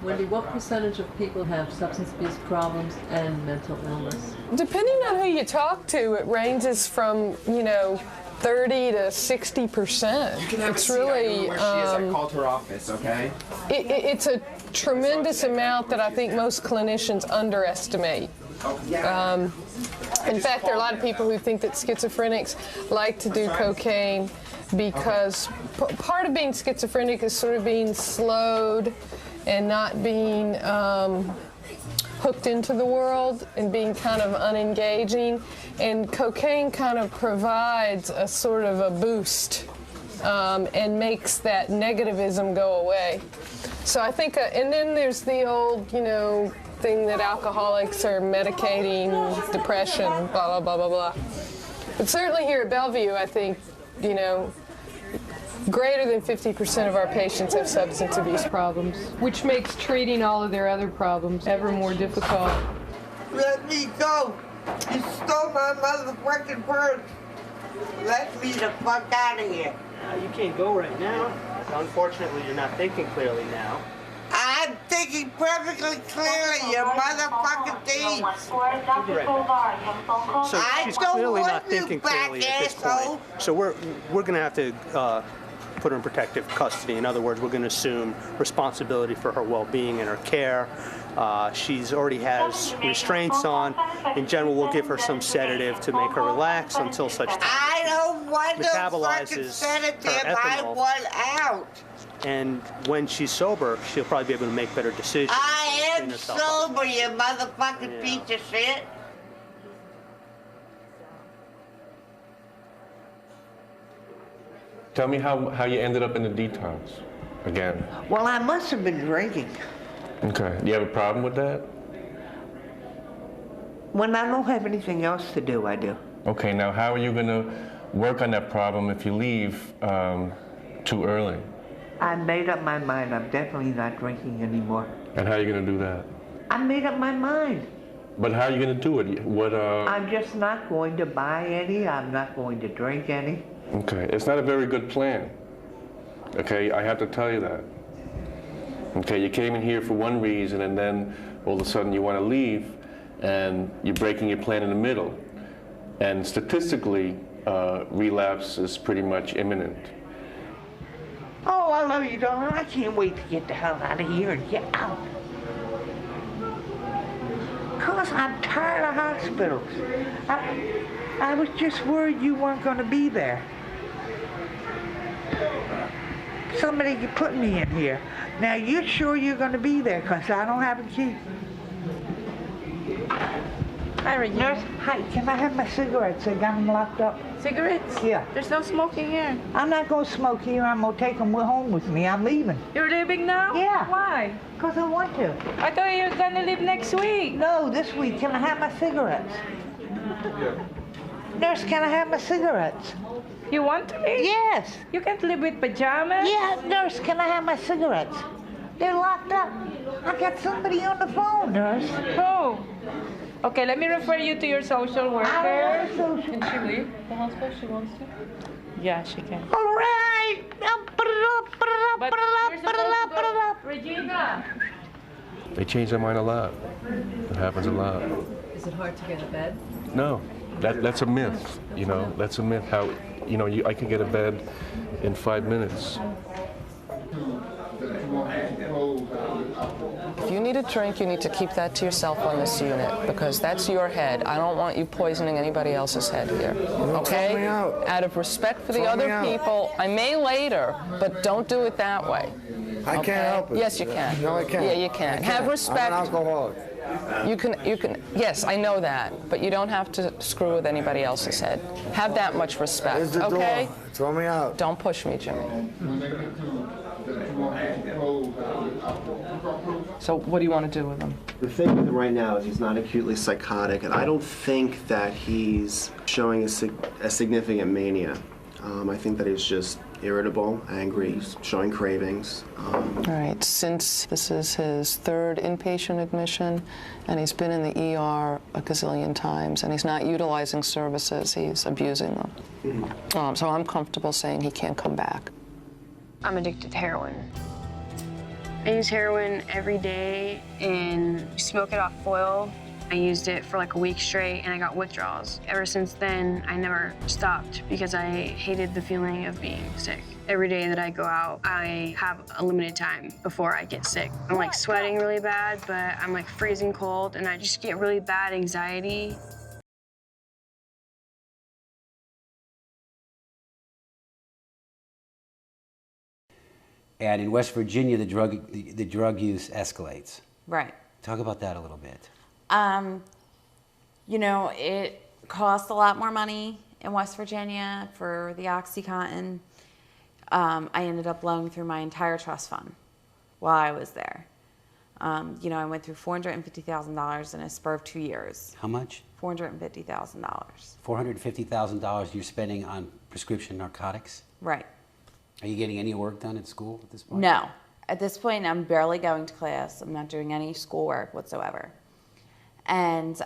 Wendy, what percentage of people have substance abuse problems and mental illness? Depending on who you talk to, it ranges from, 30 to 60%. You can have It's a seat. really, I know where she is. I called her office, okay? it's a tremendous amount that I think most clinicians underestimate. In fact, there are a lot of people who think that schizophrenics like to do cocaine because part of being schizophrenic is sort of being slowed and not being hooked into the world and being kind of unengaging. And cocaine kind of provides a sort of a boost and makes that negativism go away. So I think, and then there's the old, thing that alcoholics are medicating depression, blah, blah, blah, blah, blah. But certainly here at Bellevue, I think, greater than 50% of our patients have substance abuse problems, which makes treating all of their other problems ever more difficult. Let me go! You stole my motherfucking purse! Let me the fuck out of here! You can't go right now. Unfortunately, you're not thinking clearly now. I'm thinking perfectly clearly, you motherfucking thieves! So she's clearly not thinking clearly at this point. So we're going to have to put her in protective custody. In other words, we're going to assume responsibility for her well-being and her care. She's already has restraints on. In general, we'll give her some sedative to make her relax until such time I don't want no fucking metabolizes sedative, her I ethanol. want out! And when she's sober, she'll probably be able to make better decisions. I clean am herself up. sober, you motherfucking piece of shit! Tell me how you ended up in the detox again. Well, I must have been drinking. Okay. Do you have a problem with that? When I don't have anything else to do, I do. Okay, now how are you going to work on that problem if you leave too early? I made up my mind. I'm definitely not drinking anymore. And how are you going to do that? I made up my mind. But how are you going to do it? I'm just not going to buy any. I'm not going to drink any. Okay, it's not a very good plan. Okay, I have to tell you that. Okay, you came in here for one reason and then all of a sudden you want to leave and you're breaking your plan in the middle. And statistically, relapse is pretty much imminent. Oh, I love you, darling. I can't wait to get the hell out of here and get out. Because I'm tired of hospitals. I was just worried you weren't going to be there. Somebody could put me in here. Now, you're sure you're going to be there because I don't have a key. Hi, Regina. Nurse, hi, can I have my cigarettes? I got them locked up. Cigarettes? Yeah. There's no smoking here. I'm not going to smoke here. I'm going to take them home with me. I'm leaving. You're leaving now? Yeah. Why? Because I want to. I thought you were gonna leave next week. No, this week. Can I have my cigarettes? Nurse, can I have my cigarettes? You want to leave? Yes. You can't live with pajamas? Yeah, nurse, can I have my cigarettes? They're locked up. I got somebody on the phone, nurse. Oh. Okay, let me refer you to your social worker. I don't want social. Can she leave the hospital if she wants to? Yeah, she can. All right. Put it up, put it up, But put it up, you're put it supposed up, to put go- it up. Regina! They change their mind a lot. It happens a lot. Is it hard to get a bed? No, that's a myth. That's a myth. How, I can get a bed in 5 minutes. If you need a drink, you need to keep that to yourself on this unit because that's your head. I don't want you poisoning anybody else's head here. Okay? Out of respect for the other people, I may later, but don't do it that way. I can't help it. Yes, you can. No, I can't. Yeah, you can. I can't. Have respect. I'm an alcoholic. You can. Yes, I know that, but you don't have to screw with anybody else's head. Have that much respect. There's the okay? door. Throw me out. Don't push me, Jimmy. So what do you want to do with him? The thing with him right now is he's not acutely psychotic, and I don't think that he's showing a significant mania. I think that he's just irritable, angry, he's showing cravings. All right, since this is his third inpatient admission, and he's been in the ER a gazillion times, and he's not utilizing services, he's abusing them. Mm-hmm. So I'm comfortable saying he can't come back. I'm addicted to heroin. I use heroin every day and smoke it off foil. I used it for like a week straight and I got withdrawals. Ever since then, I never stopped because I hated the feeling of being sick. Every day that I go out, I have a limited time before I get sick. I'm like sweating really bad, but I'm like freezing cold and I just get really bad anxiety. And in West Virginia, the drug use escalates. Right. Talk about that a little bit. You know, it costs a lot more money in West Virginia for the OxyContin. I ended up blowing through my entire trust fund while I was there. You know, I went through $450,000 in a spur of 2 years. How much? $450,000. $450,000 you're spending on prescription narcotics? Right. Are you getting any work done at school at this point? No. At this point, I'm barely going to class. I'm not doing any schoolwork whatsoever. And,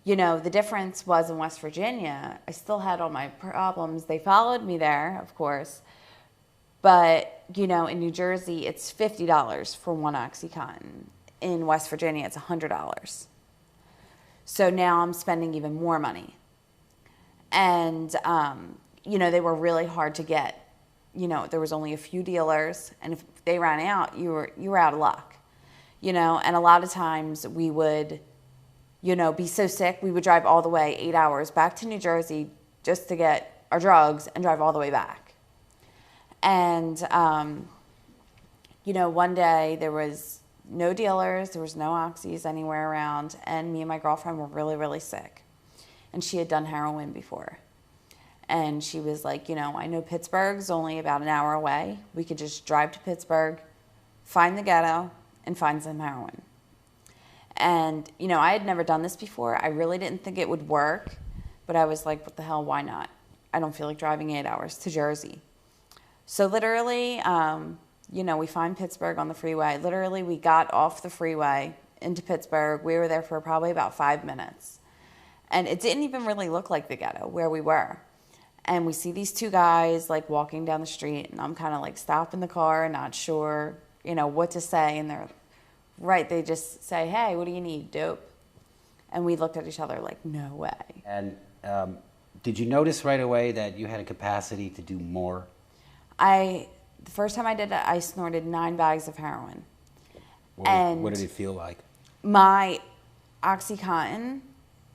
you know, the difference was in West Virginia, I still had all my problems. They followed me there, of course. But, you know, in New Jersey, it's $50 for one OxyContin. In West Virginia, it's $100. So now I'm spending even more money. And, you know, they were really hard to get. You know, there was only a few dealers, and if they ran out, you were out of luck. You know, and a lot of times we would, you know, be so sick, we would drive all the way 8 hours back to New Jersey just to get our drugs and drive all the way back. And, you know, one day there was no dealers, there was no oxys anywhere around, and me and my girlfriend were really, really sick. And she had done heroin before. And she was like, you know, I know Pittsburgh's only about an hour away. We could just drive to Pittsburgh, find the ghetto, and find some heroin. And, you know, I had never done this before. I really didn't think it would work. But I was like, what the hell, why not? I don't feel like driving 8 hours to Jersey. So literally, you know, we find Pittsburgh on the freeway. Literally, we got off the freeway into Pittsburgh. We were there for probably about 5 minutes. And it didn't even really look like the ghetto where we were. And we see these two guys like walking down the street, and I'm kind of like stopping the car, not sure, you know, what to say. And they're right. They just say, hey, what do you need? Dope. And we looked at each other like, no way. And did you notice right away that you had a capacity to do more? The first time I did it, I snorted 9 bags of heroin. What did it feel like? My OxyContin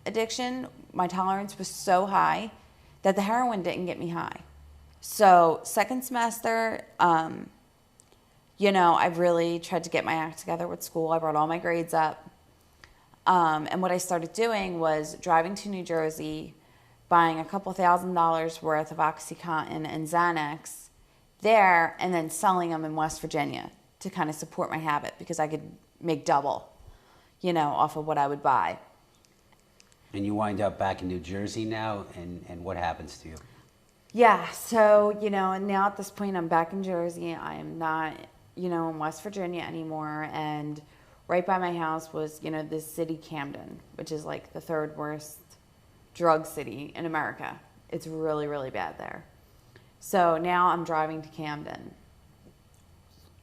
addiction, my tolerance was so high that the heroin didn't get me high. So second semester, you know, I've really tried to get my act together with school. I brought all my grades up. And what I started doing was driving to New Jersey, buying a couple $1,000s worth of OxyContin and Xanax there, and then selling them in West Virginia to kind of support my habit because I could make double, you know, off of what I would buy. And you wind up back in New Jersey now, and what happens to you? Yeah, so, you know, and now at this point I'm back in Jersey. I am not, you know, in West Virginia anymore. And right by my house was, you know, this city, Camden, which is like the 3rd worst drug city in America. It's really, really bad there. So now I'm driving to Camden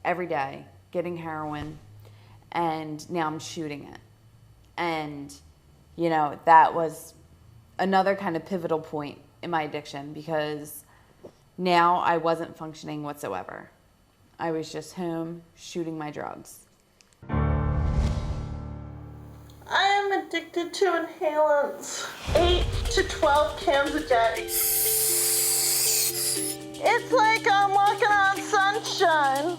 every day, getting heroin, and now I'm shooting it. And, you know, that was another kind of pivotal point in my addiction because now I wasn't functioning whatsoever. I was just home shooting my drugs. I am addicted to inhalants. 8 to 12 cans a day. It's like I'm walking on sunshine.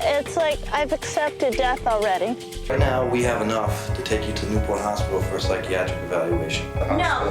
It's like I've accepted death already. Right now, we have enough to take you to Newport Hospital for a psychiatric evaluation. No.